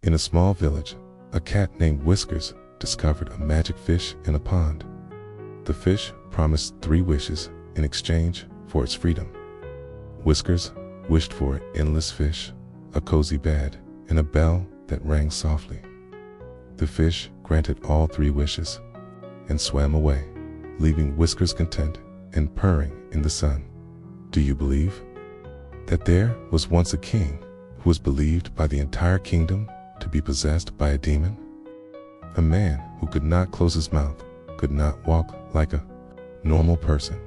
In a small village, a cat named Whiskers discovered a magic fish in a pond. The fish promised 3 wishes in exchange for its freedom. Whiskers wished for an endless fish, a cozy bed, and a bell that rang softly. The fish granted all 3 wishes and swam away, leaving Whiskers content and purring in the sun. Do you believe that there was once a king who was believed by the entire kingdom to be possessed by a demon? A man who could not close his mouth, could not walk like a normal person.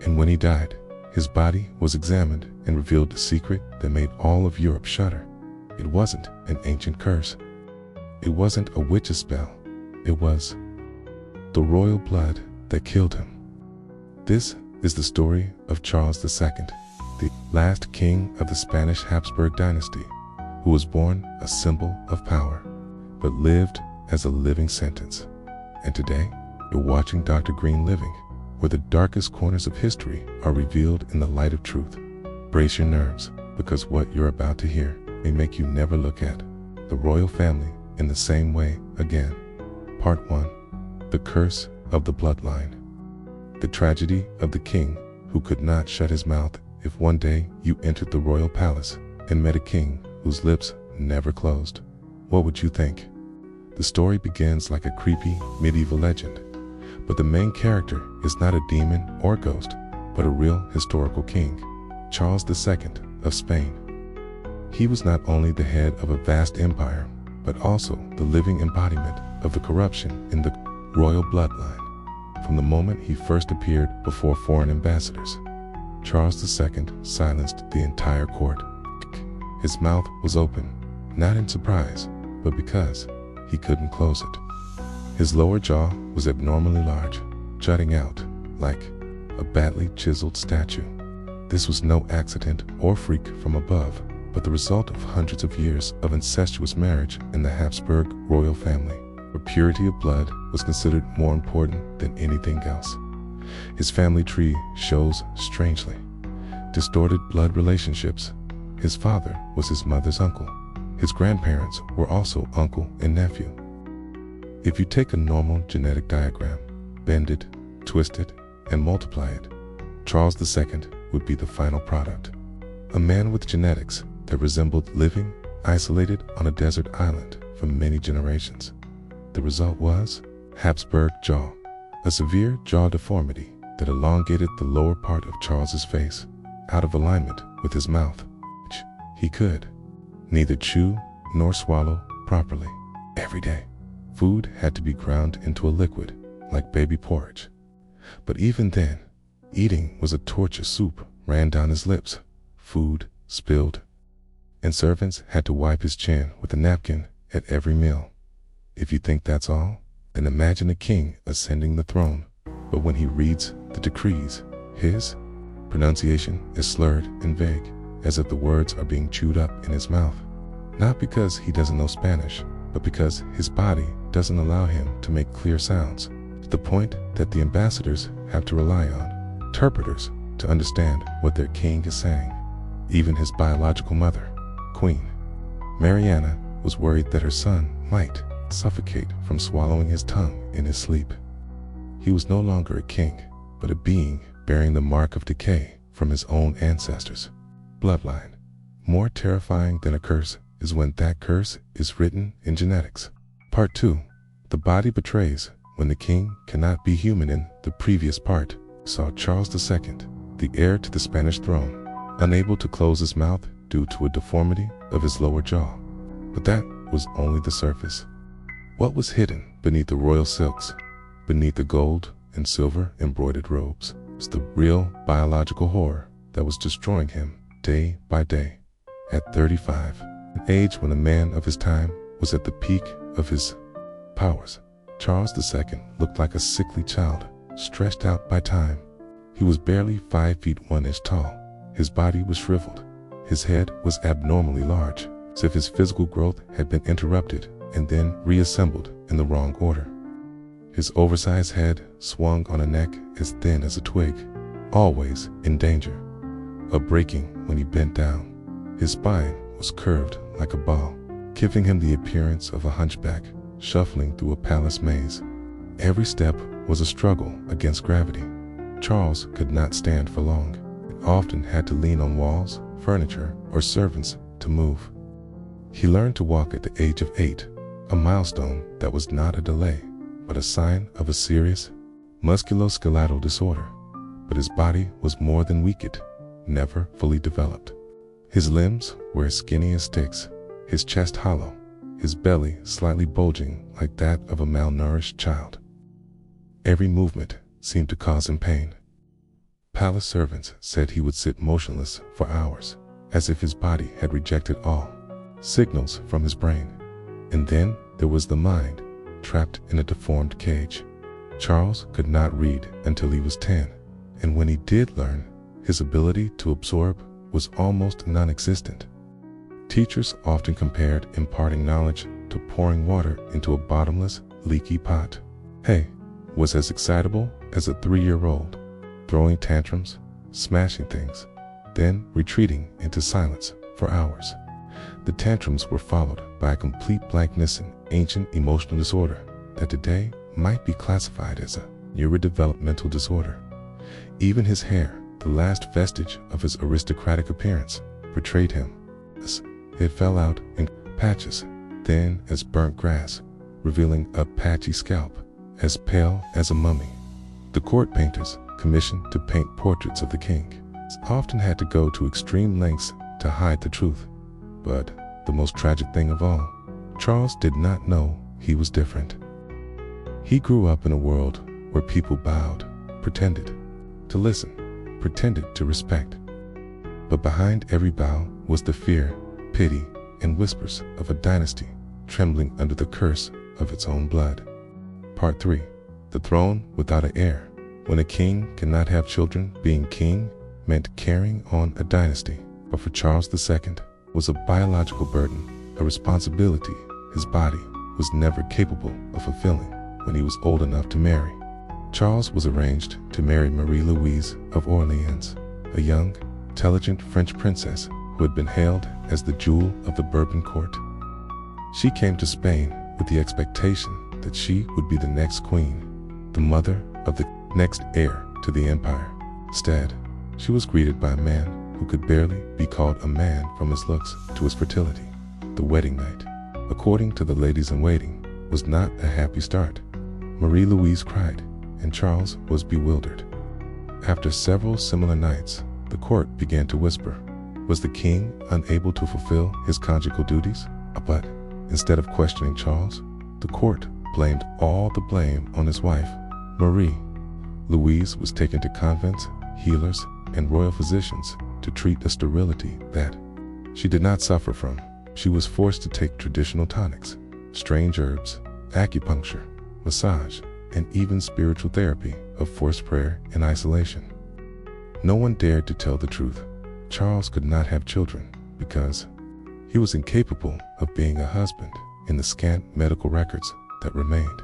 And when he died, his body was examined and revealed a secret that made all of Europe shudder. It wasn't an ancient curse. It wasn't a witch's spell. It was the royal blood that killed him. This is the story of Charles II, the last king of the Spanish Habsburg dynasty, who was born a symbol of power, but lived as a living sentence. And today, you're watching Dr. Green Living, where the darkest corners of history are revealed in the light of truth. Brace your nerves, because what you're about to hear may make you never look at the royal family in the same way again. Part 1. The Curse of the Bloodline. The tragedy of the king who could not shut his mouth. If one day you entered the royal palace and met a king whose lips never closed, what would you think? The story begins like a creepy medieval legend, but the main character is not a demon or ghost, but a real historical king, Charles II of Spain. He was not only the head of a vast empire, but also the living embodiment of the corruption in the royal bloodline. From the moment he first appeared before foreign ambassadors, Charles II silenced the entire court. His mouth was open, not in surprise, but because he couldn't close it. His lower jaw was abnormally large, jutting out like a badly chiseled statue. This was no accident or freak from above, but the result of hundreds of years of incestuous marriage in the Habsburg royal family, where purity of blood was considered more important than anything else. His family tree shows strangely distorted blood relationships. His father was his mother's uncle. His grandparents were also uncle and nephew. If you take a normal genetic diagram, bend it, twist it, and multiply it, Charles II would be the final product. A man with genetics that resembled living isolated on a desert island for many generations. The result was Habsburg jaw, a severe jaw deformity that elongated the lower part of Charles's face out of alignment with his mouth, which he could neither chew nor swallow properly. Every day, food had to be ground into a liquid like baby porridge. But even then, eating was a torture. Soup ran down his lips, food spilled, and servants had to wipe his chin with a napkin at every meal. If you think that's all, then imagine a king ascending the throne, but when he reads the decrees, his pronunciation is slurred and vague, as if the words are being chewed up in his mouth. Not because he doesn't know Spanish, but because his body doesn't allow him to make clear sounds, to the point that the ambassadors have to rely on interpreters to understand what their king is saying. Even his biological mother, Queen Mariana, was worried that her son might suffocate from swallowing his tongue in his sleep. He was no longer a king, but a being bearing the mark of decay from his own ancestors' bloodline. More terrifying than a curse is when that curse is written in genetics. Part 2. The body betrays. When the king cannot be human. In the previous part, saw Charles II, the heir to the Spanish throne, unable to close his mouth due to a deformity of his lower jaw. But that was only the surface. What was hidden beneath the royal silks, beneath the gold and silver embroidered robes, was the real biological horror that was destroying him day by day. At 35, an age when a man of his time was at the peak of his powers, Charles II looked like a sickly child, stretched out by time. He was barely 5 feet 1 inch tall. His body was shriveled. His head was abnormally large, as if his physical growth had been interrupted and then reassembled in the wrong order. His oversized head swung on a neck as thin as a twig, always in danger of breaking when he bent down. His spine was curved like a ball, giving him the appearance of a hunchback shuffling through a palace maze. Every step was a struggle against gravity. Charles could not stand for long, and often had to lean on walls, furniture, or servants to move. He learned to walk at the age of 8, a milestone that was not a delay, but a sign of a serious musculoskeletal disorder. But his body was more than weakened, never fully developed. His limbs were as skinny as sticks, his chest hollow, his belly slightly bulging like that of a malnourished child. Every movement seemed to cause him pain. Palace servants said he would sit motionless for hours, as if his body had rejected all signals from his brain. And then there was the mind, trapped in a deformed cage. Charles could not read until he was 10, and when he did learn, his ability to absorb was almost non-existent. Teachers often compared imparting knowledge to pouring water into a bottomless, leaky pot. Hay was as excitable as a 3-year-old, throwing tantrums, smashing things, then retreating into silence for hours. The tantrums were followed by a complete blankness and ancient emotional disorder that today might be classified as a neurodevelopmental disorder. Even his hair, the last vestige of his aristocratic appearance, betrayed him. It fell out in patches, thin as burnt grass, revealing a patchy scalp, as pale as a mummy. The court painters, commissioned to paint portraits of the king, often had to go to extreme lengths to hide the truth. But the most tragic thing of all, Charles did not know he was different. He grew up in a world where people bowed, pretended to listen, pretended to respect. But behind every bow was the fear, pity, and whispers of a dynasty trembling under the curse of its own blood. Part 3. The throne without an heir. When a king cannot have children, being king meant carrying on a dynasty. But for Charles II, was a biological burden, a responsibility his body was never capable of fulfilling when he was old enough to marry. Charles was arranged to marry Marie-Louise of Orleans, a young, intelligent French princess who had been hailed as the jewel of the Bourbon court. She came to Spain with the expectation that she would be the next queen, the mother of the next heir to the empire. Instead, she was greeted by a man who could barely be called a man from his looks to his fertility. The wedding night, according to the ladies-in-waiting, was not a happy start. Marie-Louise cried, and Charles was bewildered. After several similar nights, the court began to whisper. Was the king unable to fulfill his conjugal duties? But instead of questioning Charles, the court blamed all the blame on his wife, Marie. Louise was taken to convents, healers, and royal physicians to treat a sterility that she did not suffer from. She was forced to take traditional tonics, strange herbs, acupuncture, massage, and even spiritual therapy of forced prayer and isolation. No one dared to tell the truth. Charles could not have children because he was incapable of being a husband in the scant medical records that remained.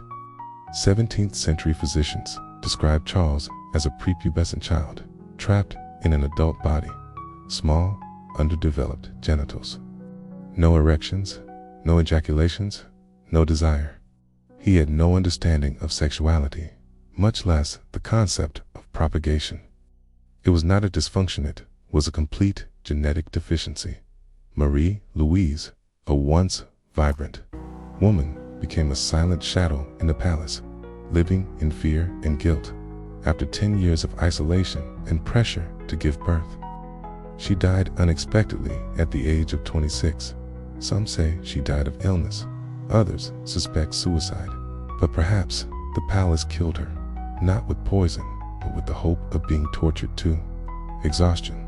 17th century physicians described Charles as a prepubescent child, trapped in an adult body, small, underdeveloped genitals. No erections, no ejaculations, no desire. He had no understanding of sexuality, much less the concept of propagation. It was not a dysfunction, it was a complete genetic deficiency. Marie-Louise, a once vibrant woman, became a silent shadow in the palace, living in fear and guilt. After 10 years of isolation and pressure to give birth, she died unexpectedly at the age of 26. Some say she died of illness. Others suspect suicide. But perhaps the palace killed her, not with poison, but with the hope of being tortured too. Exhaustion.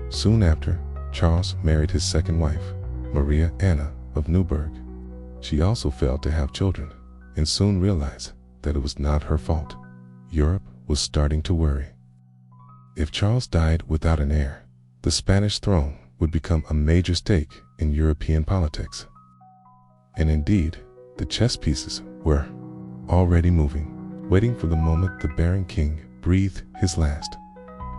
Soon after, Charles married his second wife, Maria Anna of Neuburg. She also failed to have children, and soon realized that it was not her fault. Europe was starting to worry. If Charles died without an heir, the Spanish throne would become a major stake in European politics. And indeed, the chess pieces were already moving, waiting for the moment the barren king breathed his last.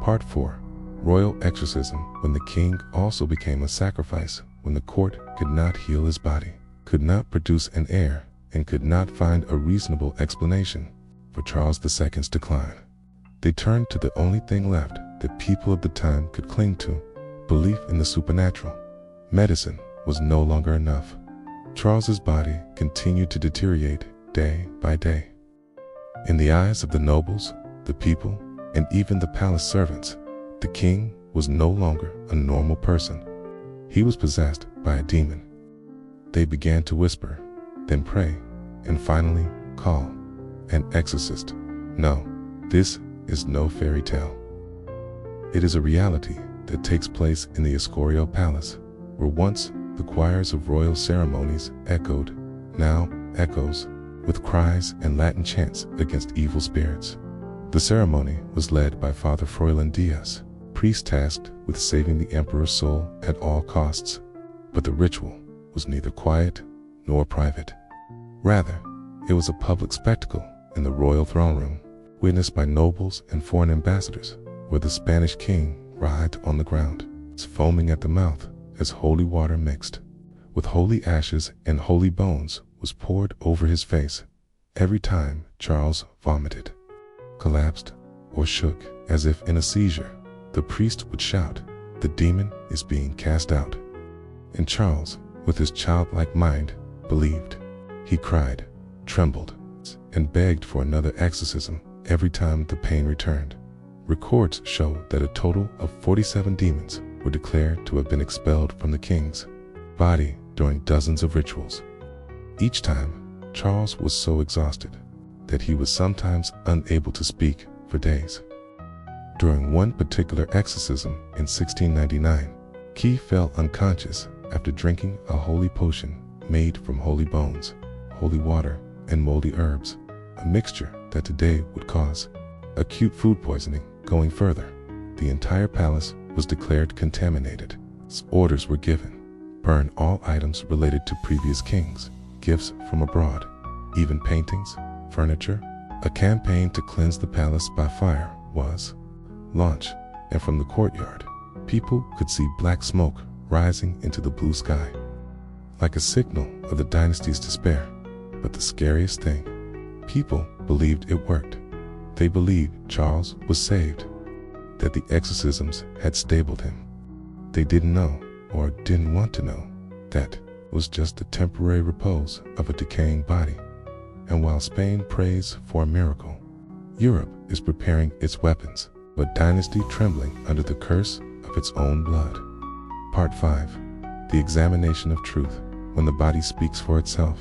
Part 4. Royal exorcism, when the king also became a sacrifice when the court could not heal his body. could not produce an heir and could not find a reasonable explanation for Charles II's decline. They turned to the only thing left that people of the time could cling to: belief in the supernatural. Medicine was no longer enough. Charles's body continued to deteriorate day by day. In the eyes of the nobles, the people, and even the palace servants, the king was no longer a normal person. He was possessed by a demon. They began to whisper, then pray, and finally call an exorcist. No, this is no fairy tale. It is a reality that takes place in the Escorial Palace, where once the choirs of royal ceremonies echoed, now echoes, with cries and Latin chants against evil spirits. The ceremony was led by Father Froilan Diaz, priest tasked with saving the emperor's soul at all costs. But the ritual was neither quiet nor private. Rather, it was a public spectacle in the royal throne room, witnessed by nobles and foreign ambassadors, where the Spanish king writhed on the ground, foaming at the mouth as holy water mixed with holy ashes and holy bones was poured over his face every time Charles vomited, collapsed, or shook as if in a seizure. The priest would shout, "The demon is being cast out." And Charles, with his childlike mind, believed. He cried, trembled, and begged for another exorcism every time the pain returned. Records show that a total of 47 demons were declared to have been expelled from the king's body during dozens of rituals. Each time, Charles was so exhausted that he was sometimes unable to speak for days. During one particular exorcism in 1699, he fell unconscious after drinking a holy potion made from holy bones, holy water, and moldy herbs, a mixture that today would cause acute food poisoning. Going further, the entire palace was declared contaminated. Orders were given: burn all items related to previous kings, gifts from abroad, even paintings, furniture. A campaign to cleanse the palace by fire was launched, and from the courtyard, people could see black smoke rising into the blue sky, like a signal of the dynasty's despair. But the scariest thing, people believed it worked. They believed Charles was saved, that the exorcisms had stabled him. They didn't know, or didn't want to know, that it was just the temporary repose of a decaying body. And while Spain prays for a miracle, Europe is preparing its weapons, but dynasty trembling under the curse of its own blood. Part 5. The Examination of Truth, when the body speaks for itself.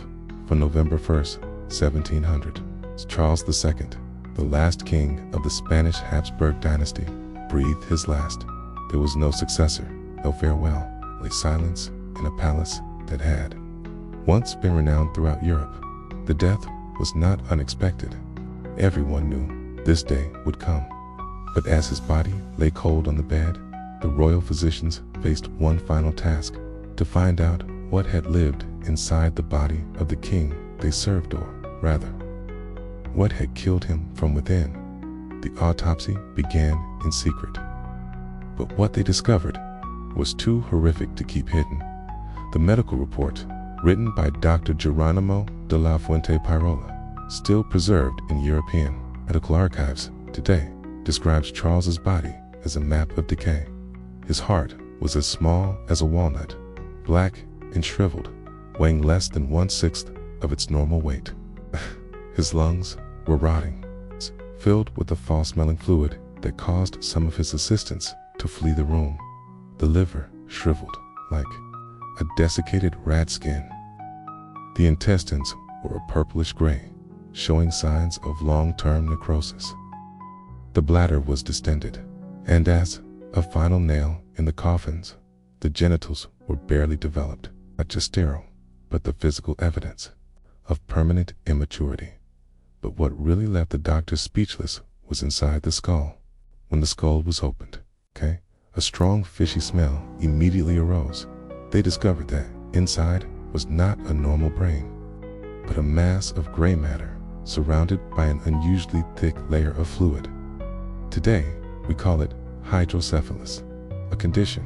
For November 1st, 1700, Charles II, the last king of the Spanish Habsburg dynasty, breathed his last. There was no successor, no farewell, only silence in a palace that had once been renowned throughout Europe. The death was not unexpected. Everyone knew this day would come. But as his body lay cold on the bed, the royal physicians faced one final task: to find out what had lived inside the body of the king they served, or rather, what had killed him from within. The autopsy began in secret. But what they discovered was too horrific to keep hidden. The medical report, written by Dr. Geronimo de la Fuente Pirola, still preserved in European medical archives today, describes Charles's body as a map of decay. His heart was as small as a walnut, black and shriveled, weighing less than 1/6 of its normal weight. His lungs were rotting, filled with a foul-smelling fluid that caused some of his assistants to flee the room. The liver shriveled like a desiccated rat skin. The intestines were a purplish gray, showing signs of long-term necrosis. The bladder was distended, and as a final nail in the coffins, the genitals were barely developed, not just sterile, but the physical evidence of permanent immaturity. But what really left the doctors speechless was inside the skull. When the skull was opened, a strong fishy smell immediately arose. They discovered that inside was not a normal brain, but a mass of gray matter surrounded by an unusually thick layer of fluid. Today, we call it hydrocephalus, a condition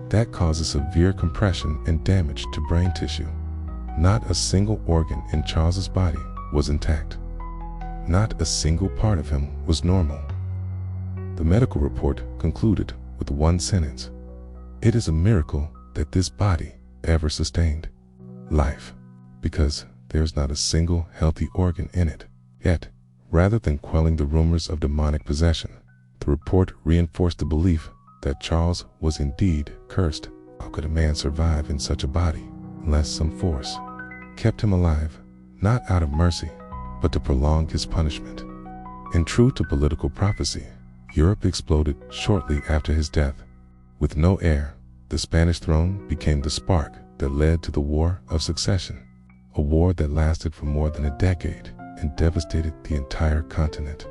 that causes severe compression and damage to brain tissue. Not a single organ in Charles's body was intact. Not a single part of him was normal. The medical report concluded with one sentence: "It is a miracle that this body ever sustained life, because there's not a single healthy organ in it." Yet, rather than quelling the rumors of demonic possession, the report reinforced the belief that Charles was indeed cursed. How could a man survive in such a body unless some force kept him alive, not out of mercy, but to prolong his punishment? And true to political prophecy, Europe exploded shortly after his death. With no heir, the Spanish throne became the spark that led to the War of Succession, a war that lasted for more than a decade and devastated the entire continent.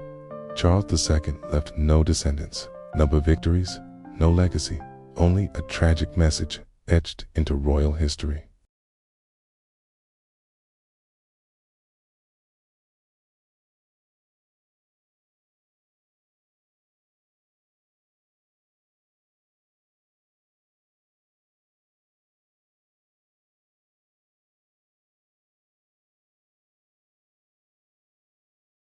Charles II left no descendants, no victories, no legacy, only a tragic message etched into royal history.